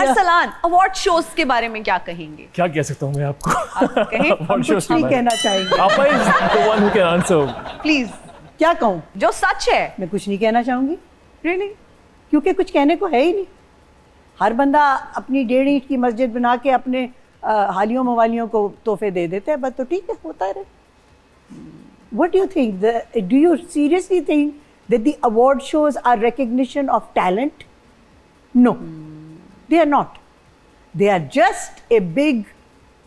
Arsalan, award shows के बारे में क्या कहेंगे? क्या कह सकता हूँ मैं आपको? आप कहें। Award shows कुछ नहीं के बारे में। कहना चाहेंगे। आपा is the one who can answer. Please, क्या कहूँ? जो सच है। मैं कुछ नहीं कहना चाहूंगी रियली? क्योंकि कुछ कहने को है ही नहीं। हर बंदा अपनी 1.5 ईंट की मस्जिद बना के अपने हालियों मवालियों को तोहफे दे देते हैं, बस तो ठीक है, होता रहे। What do you think? Do you seriously think that the award shows are recognition of talent? No, they are not. They are just a big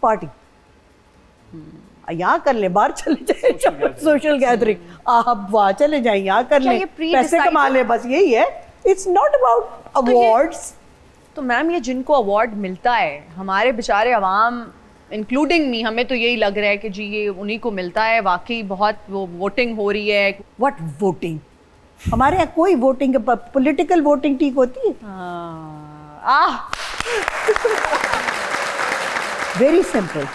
party. यहाँ कर ले, बाहर चले जाए, सोशल गैदरिंग, आप वहाँ चले जाए, यहाँ कर ले, पैसे कमा ले, बस यही है। It's not about awards. तो मैम, ये जिनको अवार्ड मिलता है, हमारे बेचारे अवाम इंक्लूडिंग मी, हमें तो यही लग रहा है कि जी ये उन्हीं को मिलता है। वाकई बहुत वो वोटिंग हो रही है। What voting? हमारे यहाँ कोई वोटिंग, पॉलिटिकल वोटिंग ठीक होती है? Very simple.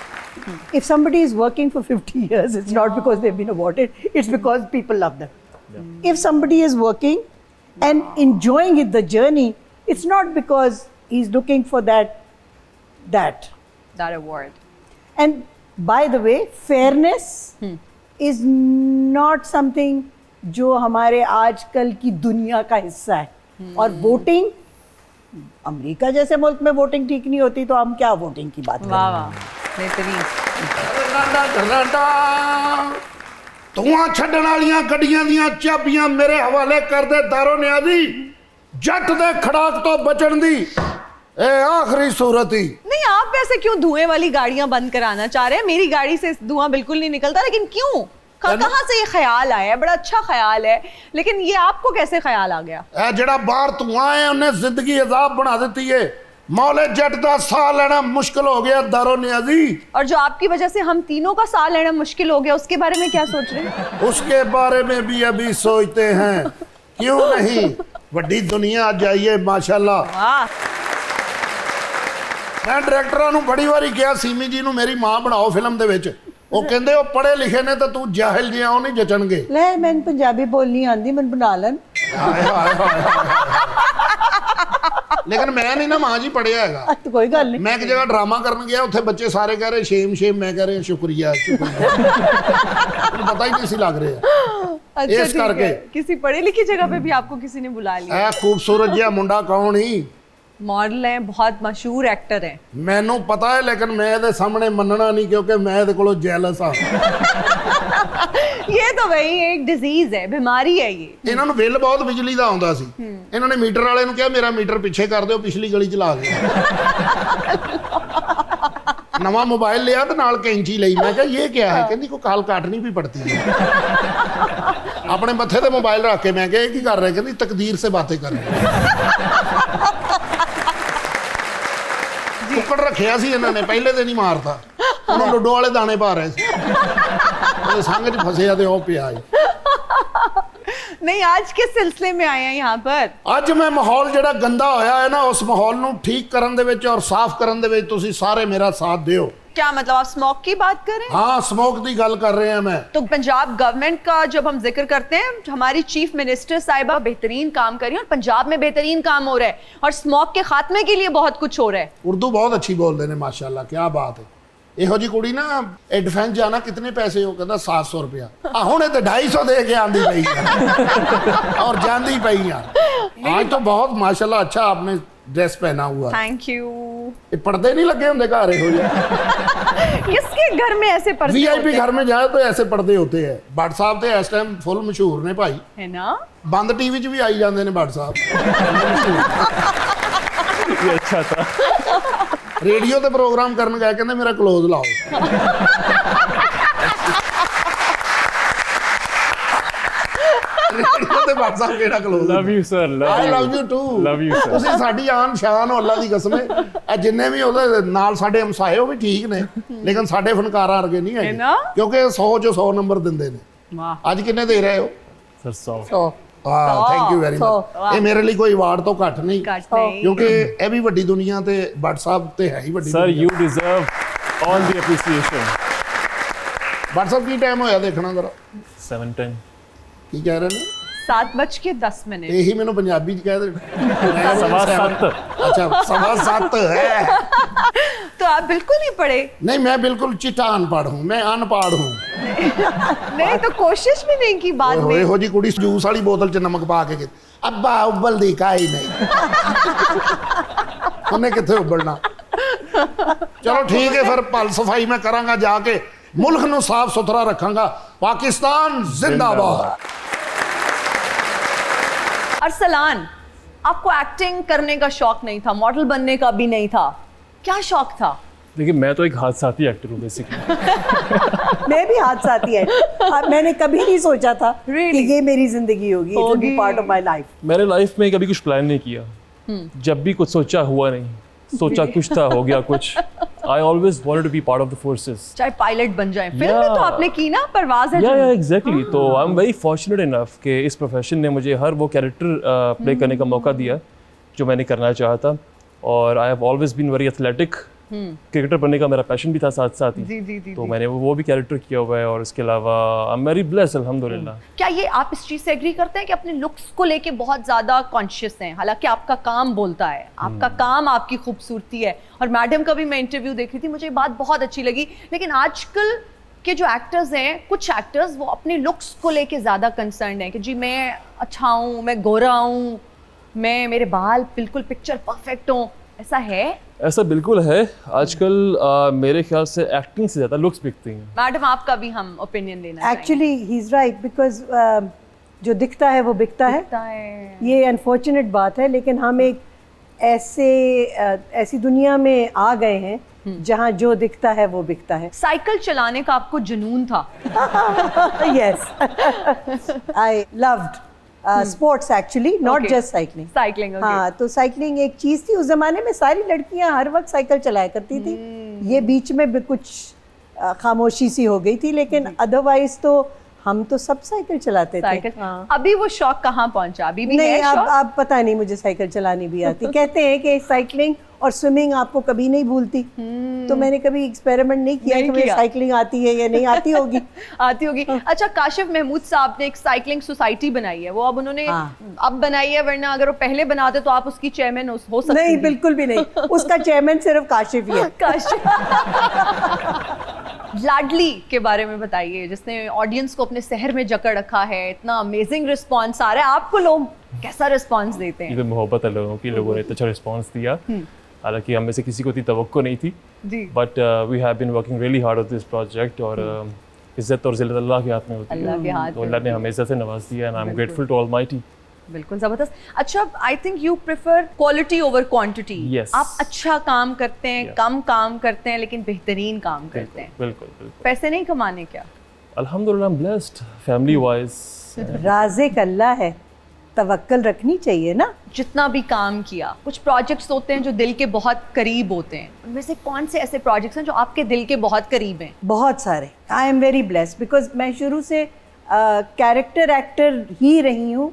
If somebody is working for 50 years, it's not because they've been awarded, it's because people love them. If somebody is working and enjoying it, the journey, it's not because he's looking for that award. And by the way, fairness is not something जो हमारे आजकल की दुनिया का हिस्सा है। और voting, America जैसे मुल्क में वोटिंग ठीक नहीं होती तो हम क्या वोटिंग की बात करें? वाह वाह, बेहतरीन। ਧੂਆਂ ਛੱਡਣ ਵਾਲੀਆਂ ਗੱਡੀਆਂ ਦੀਆਂ ਚਾਬੀਆਂ ਮੇਰੇ ਹਵਾਲੇ ਕਰ ਦੇ ਦਾਰੋ ਨਿਆਜ਼ੀ, ਜੱਟ ਦੇ ਖੜਾਕ ਤੋਂ ਬਚਣ ਦੀ ਇਹ ਆਖਰੀ सूरत ही। नहीं, आप वैसे क्यों धुएं वाली गाड़ियां बंद कराना चाह रहे हैं? मेरी गाड़ी से धुआं बिल्कुल नहीं निकलता, लेकिन क्यों? कहाँ से ये ख्याल आया? बड़ा अच्छा ख्याल है, लेकिन ये आपको कैसे ख्याल आ गया? ਇਹ ਜਿਹੜਾ ਬਾਹਰ ਧੂਆਂ ਹੈ ਉਹਨੇ ਜ਼ਿੰਦਗੀ ਅਜ਼ਾਬ ਬਣਾ ਦਿੱਤੀ ਏ। मौले जट का साह लेना मुश्किल हो गया दारो नियाजी। और जो आपकी वजह से हम तीनों का साह लेना मुश्किल हो गया, उसके बारे में क्या सोच रहे हैं? उसके बारे में भी अभी सोचते हैं, क्यों नहीं? बड़ी दुनिया जाइए माशाल्लाह। वाह। मैं डायरेक्टरां नूं बड़ी बारी कहा सीमी जी नूं मेरी मां बनाओ फिल्म दे विच, ਉਹ ਕਹਿੰਦੇ ਉਹ ਪੜ੍ਹੇ ਲਿਖੇ ਨੇ ਤਾਂ ਤੂੰ ਜਾਹਿਲ ਜਿਹਾ ਉਹ ਨਹੀਂ ਜਚਣਗੇ। ਲੈ ਮੈਨੂੰ ਪੰਜਾਬੀ ਬੋਲਣੀ ਆਂਦੀ, ਮੈਨੂੰ ਬਣਾ ਲੈਣ। ਲੇਕਿਨ ਮੈਂ ਨਹੀਂ ਨਾ ਮਾਂ ਜੀ ਪੜ੍ਹਿਆ ਹੈਗਾ। ਕੋਈ ਗੱਲ ਨਹੀਂ। ਮੈਂ ਇੱਕ ਜਗ੍ਹਾ ਡਰਾਮਾ ਕਰਨ ਗਿਆ, ਉੱਥੇ ਬੱਚੇ ਸਾਰੇ ਕਹਿ ਰਹੇ ਸ਼ੇਮ ਸ਼ੇਮ, ਮੈਂ ਕਹਿ ਰਿਹਾ ਸ਼ੁਕਰੀਆ ਸ਼ੁਕਰੀਆ। ਮੈਨੂੰ ਪਤਾ ਹੀ ਨਹੀਂ ਸੀ ਲੱਗ ਰਿਹਾ। ਇਸ ਕਰਕੇ किसी पढ़ी लिखी जगह पे भी आपको किसी ने बुला लिया? ਇਹ ਖੂਬਸੂਰਤ ਜਿਹਾ ਮੁੰਡਾ ਕੌਣ ਹੀ? मॉडल हैं, बहुत मशहूर एक्टर हैं। ਮੈਨੂੰ ਪਤਾ ਹੈ, लेकिन मैं ਇਹਦੇ ਸਾਹਮਣੇ ਮੰਨਣਾ ਨਹੀਂ, क्योंकि मैं ਇਹਦੇ ਕੋਲੋਂ ਜੈਲਸ ਆ। ये तो वही एक डिजीज है, बीमारी है ये। ਇਹਨਾਂ ਨੂੰ ਬਿੱਲ ਬਹੁਤ ਬਿਜਲੀ ਦਾ ਆਉਂਦਾ ਸੀ। ਇਹਨਾਂ ਨੇ ਮੀਟਰ ਵਾਲੇ ਨੂੰ ਕਿਹਾ ਮੇਰਾ ਮੀਟਰ ਪਿੱਛੇ ਕਰ ਦਿਓ, ਪਿਛਲੀ ਗਲੀ ਚ ਲਾ ਦਿਓ। ਨਵਾਂ ਮੋਬਾਈਲ ਲਿਆ ਤੇ ਨਾਲ ਕੈਂਚੀ ਲਈ। ਮੈਂ ਕਿਹਾ ਇਹ ਕੀ ਹੈ? ਕਹਿੰਦੀ ਕੋਈ ਕਾਲ ਕਾਟਣੀ ਵੀ ਪੜਤੀ ਹੈ। ਆਪਣੇ ਮੱਥੇ ਤੇ ਮੋਬਾਈਲ ਰੱਖ ਕੇ ਮੈਂ ਕਿਹਾ ਇਹ ਕੀ ਕਰ ਰਹੇ? ਕਹਿੰਦੀ ਤਕਦੀਰ ਸੇ ਬਾतें ਕਰ ਰਹੇ। ਕੁੱਕੜ ਰੱਖਿਆ ਸੀ ਇਹਨਾਂ ਨੇ, ਪਹਿਲੇ ਦਿਨ ਹੀ ਮਾਰਤਾ। ਉਹਨੂੰ ਲੁੱਡੋ ਵਾਲੇ ਦਾਣੇ ਪਾ ਰਹੇ ਸੀ, ਉਹਦੇ ਸੰਗ 'ਚ ਫਸਿਆ ਤੇ ਉਹ ਪਿਆ। नहीं, आज किस सिलसिले में आए हैं यहाँ पर? ਅੱਜ ਮੈਂ ਮਾਹੌਲ ਜਿਹੜਾ ਗੰਦਾ ਹੋਇਆ ਹੈ ਨਾ, ਉਸ ਮਾਹੌਲ ਨੂੰ ਠੀਕ ਕਰਨ ਦੇ ਵਿੱਚ ਔਰ ਸਾਫ਼ ਕਰਨ ਦੇ ਵਿੱਚ ਤੁਸੀਂ ਸਾਰੇ ਮੇਰਾ ਸਾਥ ਦਿਓ। क्या मतलब, आप स्मोक की बात कर रहे हैं? हाँ, स्मोक की गल कर रहे हैं मैं। तो पंजाब गवर्नमेंट का जब हम जिक्र करते हैं, हमारी चीफ मिनिस्टर साहिबा बेहतरीन काम कर रही है और पंजाब में बेहतरीन काम हो रहा है और स्मोक के खात्मे के लिए बहुत कुछ हो रहा है। उर्दू बहुत अच्छी बोलते हैं माशाल्लाह, क्या बात है। ਇਹੋ ਜੀ ਕੁੜੀ ਨਾ ਇਹ ਡਿਫੈਂਸ ਜਾਣਾ ਕਿੰਨੇ ਪੈਸੇ? ਉਹ ਕਹਿੰਦਾ 700 ਰੁਪਇਆ। ਆ ਹੁਣ ਇਹ ਤੇ 250 ਦੇ ਕੇ ਆਂਦੀ ਪਈ ਆ और ਜਾਂਦੀ ਪਈ ਆ। आज तो बहुत माशाल्लाह अच्छा आपने ड्रेस पहना हुआ। Thank you. ये पर्दे नहीं लगे होंगे घर हो जाए? किसके घर में ऐसे पर्दे? वीआईपी घर में जाए तो ऐसे पर्दे होते हैं। भट्ट साहब तो इस टाइम फुल मशहूर ने भाई, है ना? बंद टीवी च भी आई जाते हैं भट्ट साहब। ये अच्छा था। रेडियो ते प्रोग्राम करने गए, कहते मेरा क्लोज लाओ। रेडियो ते भट्ट साहब केड़ा close? Love you sir, I love you too। Love you sir. ਤੁਸੀਂ ਸਾਡੀ ਆਨ ਸ਼ਾਨ ਹੋ, ਅੱਲਾ ਦੀ ਕਸਮ ਹੈ। ਇਹ ਜਿੰਨੇ ਵੀ ਉਹਦੇ ਨਾਲ ਸਾਡੇ ਹਮਸਾਏ ਉਹ ਵੀ ਠੀਕ ਨੇ, ਲੇਕਿਨ ਸਾਡੇ ਫਨਕਾਰਾਂ ਵਰਗੇ ਨਹੀਂ ਹੈਗੇ, ਕਿਉਂਕਿ 100 ਚੋਂ 100 ਨੰਬਰ ਦਿੰਦੇ ਨੇ। ਵਾਹ। ਅੱਜ ਕਿੰਨੇ ਦੇ ਰਹੇ ਹੋ? सर 100। ਹਾਂ, ਥੈਂਕ ਯੂ ਵੈਰੀ ਮਚ। ਇਹ ਮੇਰੇ ਲਈ ਕੋਈ ਅਵਾਰਡ ਤੋਂ ਘੱਟ ਨਹੀਂ, ਕਿਉਂਕਿ ਇਹ ਵੀ ਵੱਡੀ ਦੁਨੀਆ ਤੇ ਭੱਟ ਸਾਹਿਬ ਤੇ ਹੈ ਹੀ ਵੱਡੀ। Sir you deserve all the appreciation। Bhatt Sahib Ki time ਹੋਇਆ ਦੇਖਣਾ ਜ਼ਰਾ? 7:10। ਕੀ ਕਹਿ ਰਹੇ ਨੇ? 7:10। ਇਹੀ ਮੈਨੂੰ ਪੰਜਾਬੀ ਚ ਕਹਿ ਦੇ सवा सात। ਅੱਛਾ 7:15 ਹੈ। तो आप बिल्कुल नहीं पढ़े? नहीं मैं बिल्कुल चिट्टा अनपढ़ हूँ, मैं अनपढ़ हूँ। नहीं तो कोशिश भी नहीं की बाद में? ਇਹੋ ਜੀ ਕੁੜੀ ਜੂਸ ਵਾਲੀ ਬੋਤਲ ਚ ਨਮਕ ਪਾ ਕੇ ਅੱਬਾ ਉਬਲਦੀ ਕਾਈ ਨਹੀਂ। ਉਹਨੇ ਕਿੱਥੇ ਉਬਲਣਾ। ਚਲੋ ਠੀਕ ਹੈ ਫਿਰ ਪਲ ਸਫਾਈ ਮੈਂ ਕਰਾਂਗਾ ਜਾ ਕੇ, ਮੁਲਕ ਨੂੰ ਸਾਫ ਸੁਥਰਾ ਰੱਖਾਂਗਾ। ਪਾਕਿस्तान जिंदाबाद। अरसलान, आपको एक्टिंग करने का शौक नहीं था, मॉडल बनने का भी नहीं था, क्या शौक था? देखिए मैं तो एक हादसाती एक्टर हूँ बेसिकली। मैं भी हादसाती है। मैंने कभी नहीं सोचा था कि ये मेरी जिंदगी होगी, it will be part of my life. मैंने लाइफ में कभी कुछ प्लान नहीं किया, जब भी कुछ सोचा हुआ नहीं, सोचा कुछ था हो गया कुछ। I always wanted to be part of the forces. चाहे पायलट बन जाए। फिल्म में तो आपने की ना, परवाज़ है या जो। एग्जैक्टली। तो I am very fortunate enough कि इस प्रोफेशन ने मुझे हर वो कैरेक्टर प्ले करने का मौका दिया जो मैंने करना चाहा था। और I have always been very athletic. Cricketer बनने का मेरा पैशन भी था साथ साथ ही। जी। तो मैंने वो भी कैरेक्टर किया हुआ है। और इसके अलावा आई एम वेरी ब्लेस्ड अल्हम्दुलिल्लाह। क्या ये आप इस चीज़ से एग्री करते हैं कि अपने लुक्स को लेके बहुत ज़्यादा कॉन्शियस हैं? हालांकि आपका काम बोलता है, आपका काम आपकी खूबसूरती है। और मैडम का भी मैं इंटरव्यू देख रही थी, मुझे ये बात बहुत अच्छी लगी। लेकिन आजकल के जो एक्टर्स हैं, कुछ एक्टर्स वो अपने लुक्स को लेके ज़्यादा कंसर्न है कि जी मैं अच्छा हूँ, मैं गोरा हूँ, मेरे बाल बिल्कुल पिक्चर परफेक्ट हों। ऐसा है? ऐसा बिल्कुल है। आजकल मेरे ख्याल से एक्टिंग से ज़्यादा लुक्स बिकती हैं। मैडम आपका भी हम ओपिनियन लेना चाहेंगे। Actually he is right, because जो दिखता है वो बिकता है। ये अनफॉर्चुनेट बात है, लेकिन हम एक ऐसी दुनिया में आ गए हैं जहाँ जो दिखता है वो बिकता है। साइकिल चलाने का आपको जुनून था? Yes, I loved sports actually, not just cycling. Cycling, हाँ, तो साइकिलिंग एक चीज़ थी उस ज़माने में, सारी लड़कियां हर वक्त साइकिल चलाया करती थी। ये बीच में भी कुछ खामोशी सी हो गई थी, लेकिन अदरवाइज तो हम तो सब साइकिल चलाते थे। हाँ। अभी वो शौक कहाँ पहुंचा? अभी भी नहीं, है शौक? अब पता नहीं, मुझे साइकिल चलानी भी आती। कहते हैं कि साइकिलिंग और स्विमिंग आपको कभी नहीं भूलती। तो मैंने कभी एक्सपेरिमेंट नहीं किया कि मुझे साइकिलिंग आती है या नहीं आती होगी। आती होगी। अच्छा, काशिफ महमूद साहब ने एक साइकिलिंग सोसाइटी बनाई है, वो अब उन्होंने अब बनाई है, वरना अगर वो पहले बनाते तो आप उसकी चेयरमैन हो सकती। नहीं, बिल्कुल भी नहीं। उसका चेयरमैन सिर्फ काशिफ ही है। काशिफ। लाडली के बारे में बताइए, जिसने ऑडियंस को अपने शहर में जकड़ रखा है, इतना अमेजिंग रिस्पॉन्स आ रहा है। आपको लोग कैसा रिस्पॉन्स देते हैं? मोहब्बत है लोगों की, लोगों ने इतना अच्छा रिस्पॉन्स दिया। हालांकि हम में से किसी को इतनी तवक्को नहीं थी, but we have been working really hard on this project. और इज्जत और जिल्लत अल्लाह के हाथ में होती है, तो अल्लाह ने हमें इज्जत से नवाज दिया and I am grateful to almighty. बिल्कुल जबरदस्त। अच्छा, I think you prefer quality over quantity. Yes. आप अच्छा काम करते हैं, कम काम करते हैं, लेकिन बेहतरीन काम करते हैं। बिल्कुल। पैसे नहीं कमाने क्या? अल्हम्दुलिल्लाह I am blessed family wise. राज़िक अल्लाह है, तवक्कल रखनी चाहिए ना। जितना भी काम किया, कुछ प्रोजेक्ट्स होते हैं जो दिल के बहुत करीब होते हैं, उनमें से कौन से ऐसे प्रोजेक्ट्स हैं जो आपके दिल के बहुत करीब हैं? बहुत सारे। I am very blessed because मैं शुरू से कैरेक्टर एक्टर ही रही हूँ,